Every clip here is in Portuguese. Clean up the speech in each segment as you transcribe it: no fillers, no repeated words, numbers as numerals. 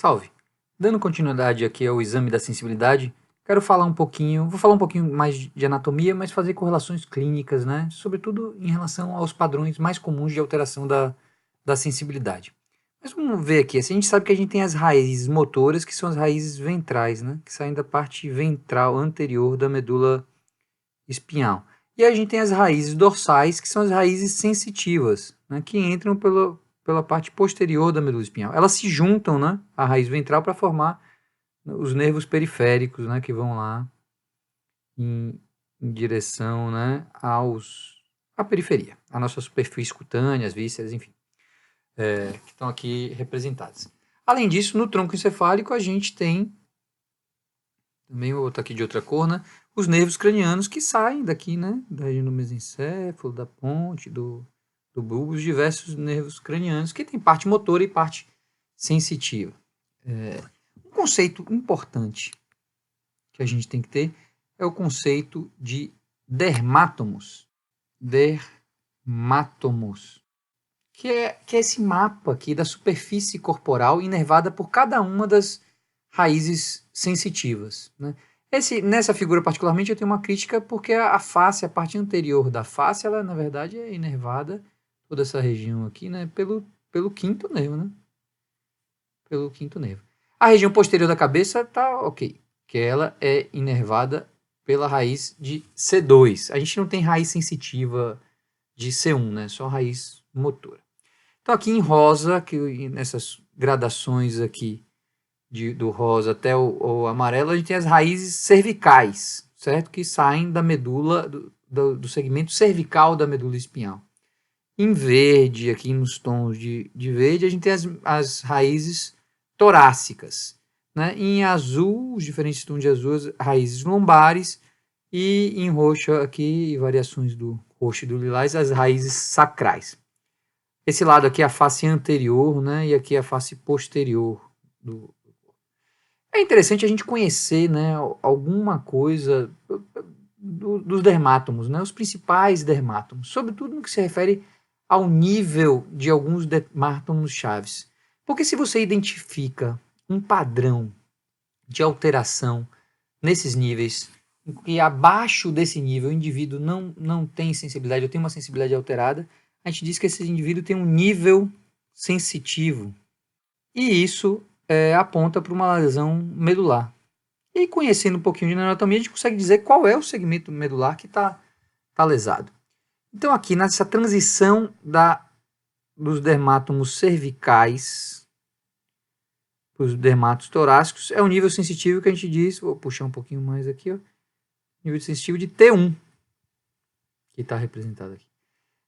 Salve! Dando continuidade aqui ao exame da sensibilidade, quero falar um pouquinho, vou falar um pouquinho mais de anatomia, mas fazer correlações clínicas, né? Sobretudo em relação aos padrões mais comuns de alteração da sensibilidade. Mas vamos ver aqui, assim, a gente sabe que a gente tem as raízes motoras, que são as raízes ventrais, né? Que saem da parte ventral anterior da medula espinhal. E a gente tem as raízes dorsais, que são as raízes sensitivas, né? Que entram pela parte posterior da medula espinhal. Elas se juntam, né, à raiz ventral para formar os nervos periféricos, né, que vão lá em direção, né, à periferia, à nossa superfície cutânea, as vísceras, enfim, que estão aqui representadas. Além disso, no tronco encefálico a gente tem, também vou botar aqui de outra cor, né, os nervos cranianos que saem daqui, né, da região do mesencéfalo, da ponte, do bulbo, os diversos nervos cranianos, que tem parte motora e parte sensitiva. Um conceito importante que a gente tem que ter é o conceito de dermátomos. Dermátomos. Que é esse mapa aqui da superfície corporal inervada por cada uma das raízes sensitivas, né? Nessa figura particularmente eu tenho uma crítica porque a face, a parte anterior da face, ela na verdade é inervada, toda essa região aqui, né, pelo quinto nervo, né? Pelo quinto nervo. A região posterior da cabeça tá ok, que ela é inervada pela raiz de C2. A gente não tem raiz sensitiva de C1, né? Só raiz motora. Então aqui em rosa, nessas gradações aqui do rosa até o amarelo, a gente tem as raízes cervicais, certo? Que saem da medula, do segmento cervical da medula espinhal. Em verde, aqui nos tons de verde, a gente tem as raízes torácicas, né? Em azul, os diferentes tons de azul, as raízes lombares, e em roxo aqui, variações do roxo e do lilás, as raízes sacrais. Esse lado aqui é a face anterior, né? E aqui é a face posterior do. É interessante a gente conhecer, né, alguma coisa dos dermátomos, né, os principais dermátomos, sobretudo no que se refere ao nível de alguns dermátomos chaves. Porque se você identifica um padrão de alteração nesses níveis, e abaixo desse nível o indivíduo não tem sensibilidade, ou tem uma sensibilidade alterada, a gente diz que esse indivíduo tem um nível sensitivo. E isso aponta para uma lesão medular. E conhecendo um pouquinho de neuroanatomia, a gente consegue dizer qual é o segmento medular que está lesado. Então aqui nessa transição dos dermátomos cervicais para os dermatos torácicos, é o nível sensitivo que a gente diz, vou puxar um pouquinho mais aqui, ó, nível sensitivo de T1, que está representado aqui.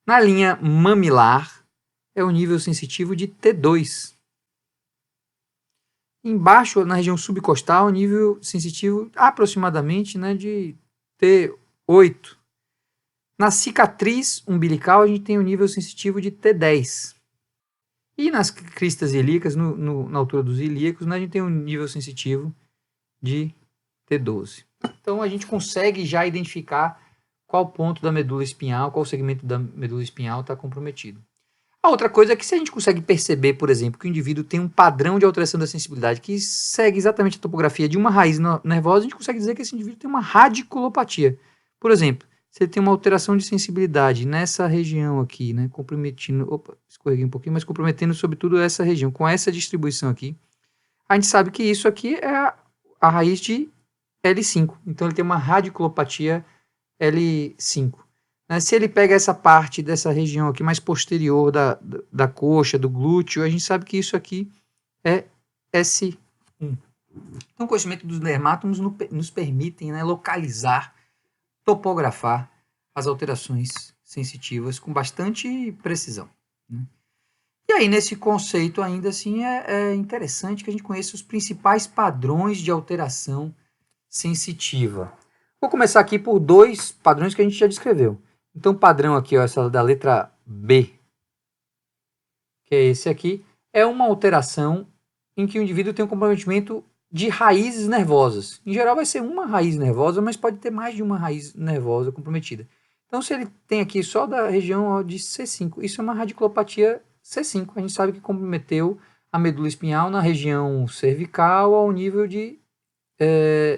Na linha mamilar, é o nível sensitivo de T2. Embaixo, na região subcostal, nível sensitivo aproximadamente, né, de T8. Na cicatriz umbilical, a gente tem o nível sensitivo de T10. E nas cristas ilíacas, na altura dos ilíacos, né, a gente tem um nível sensitivo de T12. Então, a gente consegue já identificar qual ponto da medula espinhal, qual segmento da medula espinhal está comprometido. A outra coisa é que se a gente consegue perceber, por exemplo, que o indivíduo tem um padrão de alteração da sensibilidade que segue exatamente a topografia de uma raiz nervosa, a gente consegue dizer que esse indivíduo tem uma radiculopatia. Por exemplo, se ele tem uma alteração de sensibilidade nessa região aqui, né, comprometendo, escorreguei um pouquinho, mas comprometendo sobretudo essa região, com essa distribuição aqui, a gente sabe que isso aqui é a raiz de L5. Então ele tem uma radiculopatia L5. Se ele pega essa parte dessa região aqui mais posterior da coxa, do glúteo, a gente sabe que isso aqui é S1. Então o conhecimento dos dermátomos nos permitem, né, localizar, topografar as alterações sensitivas com bastante precisão, né? E aí nesse conceito ainda assim é interessante que a gente conheça os principais padrões de alteração sensitiva. Vou começar aqui por dois padrões que a gente já descreveu. Então, o padrão aqui, ó, essa da letra B, que é esse aqui, é uma alteração em que o indivíduo tem um comprometimento de raízes nervosas. Em geral vai ser uma raiz nervosa, mas pode ter mais de uma raiz nervosa comprometida. Então, se ele tem aqui só da região de C5, isso é uma radiculopatia C5. A gente sabe que comprometeu a medula espinhal na região cervical ao nível de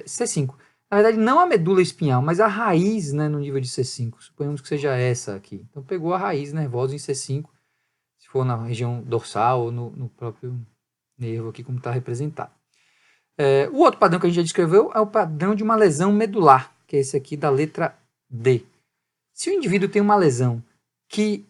C5. Na verdade, não a medula espinhal, mas a raiz, né, no nível de C5. Suponhamos que seja essa aqui. Então, pegou a raiz nervosa em C5, se for na região dorsal ou no próprio nervo aqui, como está representado. O outro padrão que a gente já descreveu é o padrão de uma lesão medular, que é esse aqui da letra D. Se o indivíduo tem uma lesão que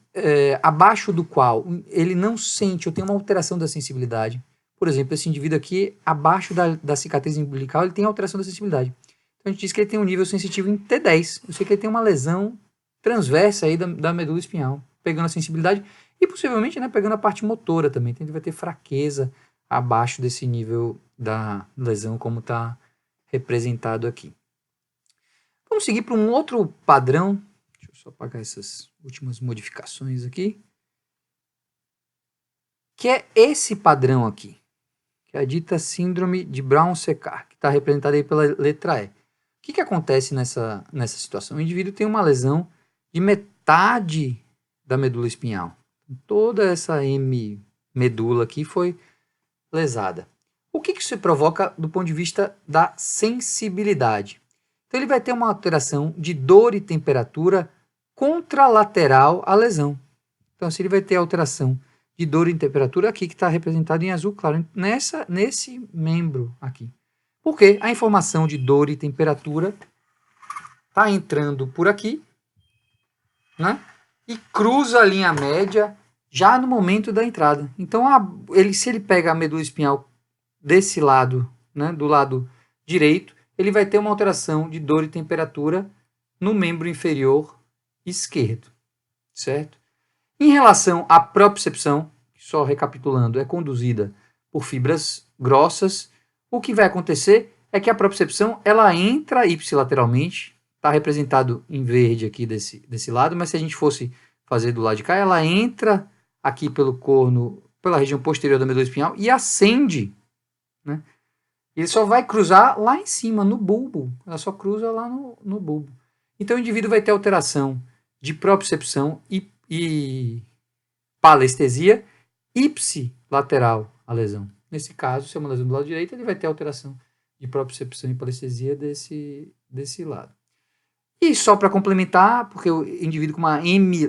abaixo do qual ele não sente ou tem uma alteração da sensibilidade, por exemplo, esse indivíduo aqui, abaixo da cicatriz umbilical, ele tem alteração da sensibilidade. Então a gente diz que ele tem um nível sensitivo em T10. Eu sei que ele tem uma lesão transversa aí da medula espinhal, pegando a sensibilidade e possivelmente, né, pegando a parte motora também. Então ele vai ter fraqueza abaixo desse nível da lesão, como está representado aqui. Vamos seguir para um outro padrão. Deixa eu só apagar essas últimas modificações aqui. Que é esse padrão aqui, que é a dita síndrome de Brown-Séquard, que está representada aí pela letra E. O que acontece nessa situação? O indivíduo tem uma lesão de metade da medula espinhal. Toda essa medula aqui foi lesada. O que isso provoca do ponto de vista da sensibilidade? Então ele vai ter uma alteração de dor e temperatura contralateral à lesão. Então se ele vai ter alteração de dor e temperatura aqui, que está representado em azul claro, nesse membro aqui. Porque a informação de dor e temperatura está entrando por aqui, né? E cruza a linha média já no momento da entrada. Então, se ele pega a medula espinhal desse lado, né, do lado direito, ele vai ter uma alteração de dor e temperatura no membro inferior esquerdo, certo? Em relação à propriocepção, só recapitulando, é conduzida por fibras grossas. O que vai acontecer é que a propriocepção ela entra ipsilateralmente, está representado em verde aqui desse lado, mas se a gente fosse fazer do lado de cá, ela entra aqui pelo corno, pela região posterior da medula espinhal e ascende, né? Ele só vai cruzar lá em cima, no bulbo. Ela só cruza lá no bulbo. Então o indivíduo vai ter alteração de propriocepção e palestesia ipsilateral à lesão. Nesse caso, se é uma lesão do lado direito, ele vai ter alteração de propriocepção e palestesia desse lado. E só para complementar, porque o indivíduo com uma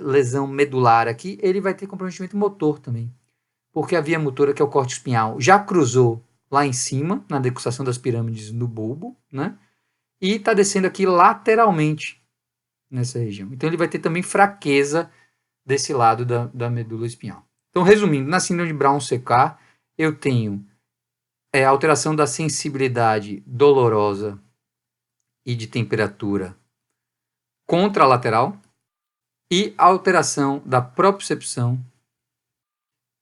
lesão medular aqui, ele vai ter comprometimento motor também. Porque a via motora, que é o córtex espinhal, já cruzou lá em cima, na decussação das pirâmides no bulbo, né? E está descendo aqui lateralmente nessa região. Então ele vai ter também fraqueza desse lado da medula espinhal. Então, resumindo, na síndrome de Brown-Séquard, eu tenho alteração da sensibilidade dolorosa e de temperatura contralateral e alteração da propriocepção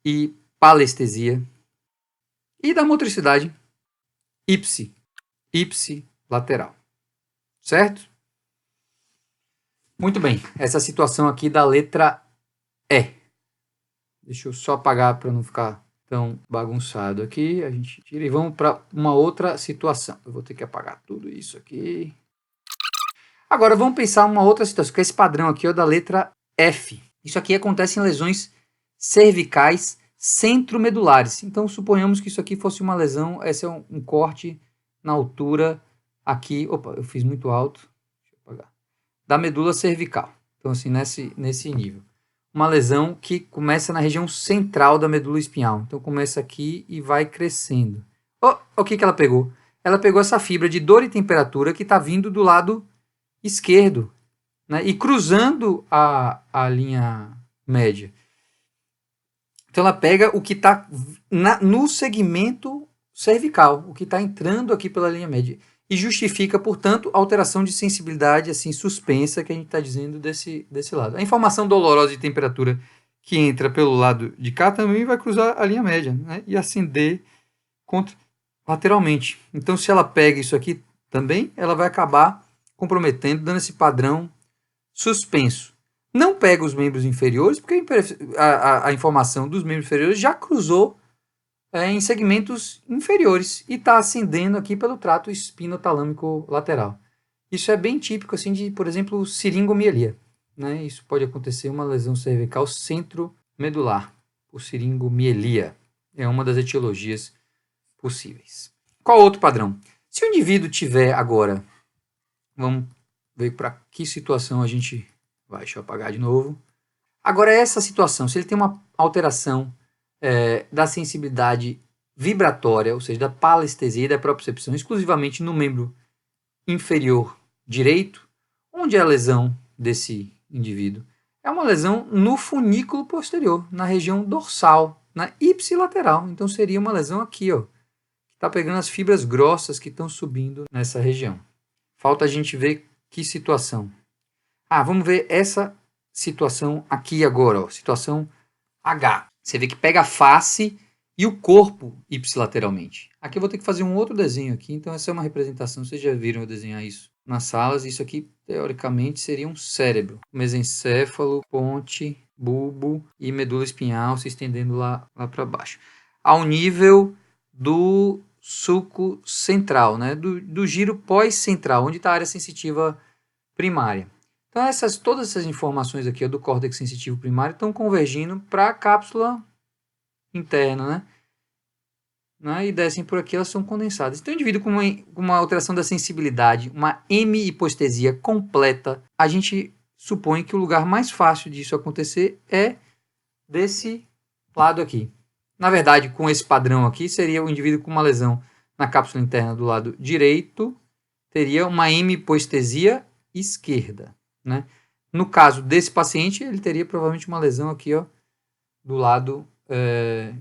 e palestesia e da motricidade ipsilateral. Certo? Muito bem, essa situação aqui da letra E. Deixa eu só apagar para não ficar tão bagunçado aqui. A gente tira e vamos para uma outra situação. Eu vou ter que apagar tudo isso aqui. Agora vamos pensar uma outra situação, que é esse padrão aqui da letra F. Isso aqui acontece em lesões cervicais centromedulares. Então suponhamos que isso aqui fosse uma lesão, esse é um corte na altura aqui, opa, eu fiz muito alto, deixa eu apagar, da medula cervical. Então assim, nesse nível. Uma lesão que começa na região central da medula espinhal. Então começa aqui e vai crescendo. O que ela pegou? Ela pegou essa fibra de dor e temperatura que está vindo do lado esquerdo, né, e cruzando a linha média. Então ela pega o que está no segmento cervical, o que está entrando aqui pela linha média. E justifica, portanto, a alteração de sensibilidade assim suspensa que a gente está dizendo desse lado. A informação dolorosa de temperatura que entra pelo lado de cá também vai cruzar a linha média, né, e ascender lateralmente. Então, se ela pega isso aqui também, ela vai acabar comprometendo, dando esse padrão suspenso. Não pega os membros inferiores, porque a informação dos membros inferiores já cruzou em segmentos inferiores e está ascendendo aqui pelo trato espinotalâmico lateral. Isso é bem típico assim, de, por exemplo, siringomielia, né? Isso pode acontecer uma lesão cervical centromedular, por siringomielia. É uma das etiologias possíveis. Qual outro padrão? Se o indivíduo tiver agora, vamos ver para que situação a gente vai, deixa eu apagar de novo. Agora essa situação, se ele tem uma alteração da sensibilidade vibratória, ou seja, da palestesia e da propriocepção exclusivamente no membro inferior direito, onde é a lesão desse indivíduo? É uma lesão no funículo posterior, na região dorsal, na ipsilateral. Então seria uma lesão aqui, ó, que está pegando as fibras grossas que estão subindo nessa região. Falta a gente ver que situação. Vamos ver essa situação aqui agora, ó, situação H. Você vê que pega a face e o corpo ipsilateralmente. Aqui eu vou ter que fazer um outro desenho aqui, então essa é uma representação, vocês já viram eu desenhar isso nas salas. Isso aqui, teoricamente, seria um cérebro. Mesencéfalo, ponte, bulbo e medula espinhal se estendendo lá para baixo. Ao nível do sulco central, né? do giro pós-central, onde está a área sensitiva primária. Então, todas essas informações aqui do córtex sensitivo primário estão convergindo para a cápsula interna, né? E descem por aqui, elas são condensadas. Então, o indivíduo com uma alteração da sensibilidade, uma hemihipoestesia completa, a gente supõe que o lugar mais fácil disso acontecer é desse lado aqui. Na verdade, com esse padrão aqui, seria o indivíduo com uma lesão na cápsula interna do lado direito, teria uma hemihipoestesia esquerda, né? No caso desse paciente, ele teria provavelmente uma lesão aqui, ó, do lado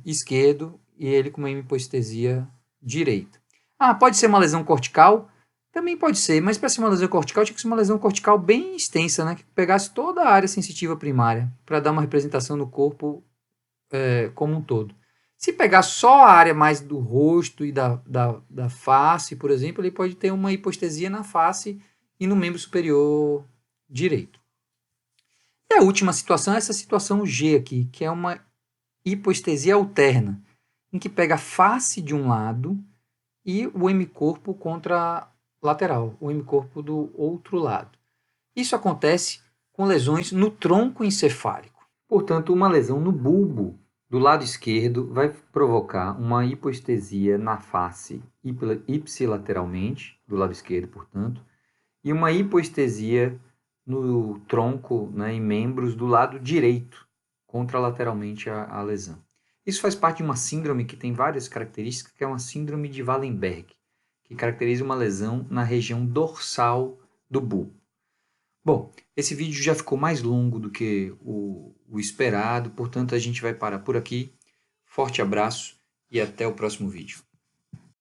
esquerdo, e ele com uma hemihipoestesia direita. Pode ser uma lesão cortical? Também pode ser, mas para ser uma lesão cortical, tinha que ser uma lesão cortical bem extensa, né? Que pegasse toda a área sensitiva primária, para dar uma representação no corpo como um todo. Se pegar só a área mais do rosto e da face, por exemplo, ele pode ter uma hipoestesia na face e no membro superior direito. E a última situação é essa situação G aqui, que é uma hipoestesia alterna, em que pega a face de um lado e o hemicorpo contralateral, o hemicorpo do outro lado. Isso acontece com lesões no tronco encefálico. Portanto, uma lesão no bulbo do lado esquerdo vai provocar uma hipoestesia na face ipsilateralmente, do lado esquerdo, portanto, e uma hipoestesia no tronco, né, em membros do lado direito, contralateralmente à lesão. Isso faz parte de uma síndrome que tem várias características, que é uma síndrome de Wallenberg, que caracteriza uma lesão na região dorsal do bulbo. Bom, esse vídeo já ficou mais longo do que o esperado, portanto a gente vai parar por aqui. Forte abraço e até o próximo vídeo.